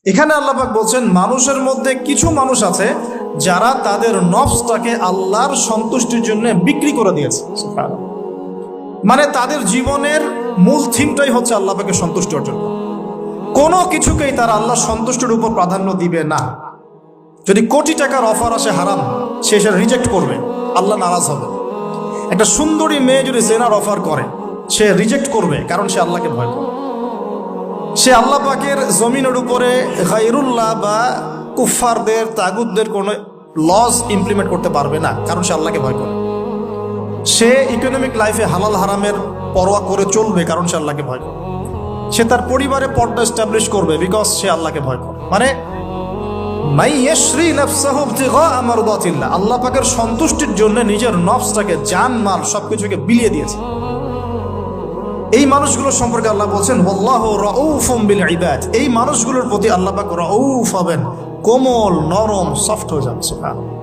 এখানে আল্লাহ পাক বলছেন মানুষের মধ্যে কিছু মানুষ আছে যারা তাদের নফসটাকে আল্লাহর সন্তুষ্টির জন্য বিক্রি করে দিয়েছে। মানে তাদের জীবনের মূল থিমটাই হচ্ছে আল্লাহ পাকের সন্তুষ্টি অর্জন করা। কোনো কিছুকেই তারা আল্লাহর সন্তুষ্টির উপর প্রাধান্য দিবে না। যদি কোটি টাকার অফার আসে হারাম, সে সেটা রিজেক্ট করবে, আল্লাহ নারাজ হবে। একটা সুন্দরী মেয়ে যদি জেনার অফার করে, সে রিজেক্ট করবে, কারণ সে আল্লাহকে ভয় করে। সে আল্লাহ পাকের জমিনের উপরে গায়রুল্লাহ বা কুফফারদের তাগুতদের কোনো লস ইমপ্লিমেন্ট করতে পারবে না, কারণ সে আল্লাহকে ভয় করে। সে ইকোনমিক লাইফে হালাল হারামের পরোয়া করে চলবে, কারণ সে আল্লাহকে ভয় করে। সে তার পরিবারে পর্দা এস্টাবলিশ করবে, বিকজ সে আল্লাহকে ভয় করে। মানে আল্লাহ পাকের সন্তুষ্টির জন্য নিজের নফসটাকে, জান মাল সবকিছুকে বিলিয়ে দিয়েছে। এই মানুষগুলো সম্পর্কে আল্লাহ বলছেন ওয়াল্লাহু রাউফুম বিল ইবাদ। এই মানুষগুলোর প্রতি আল্লাহ পাক রাউফ হবেন, কোমল নরম সফট হয়ে যান। সুবহানাল্লাহ।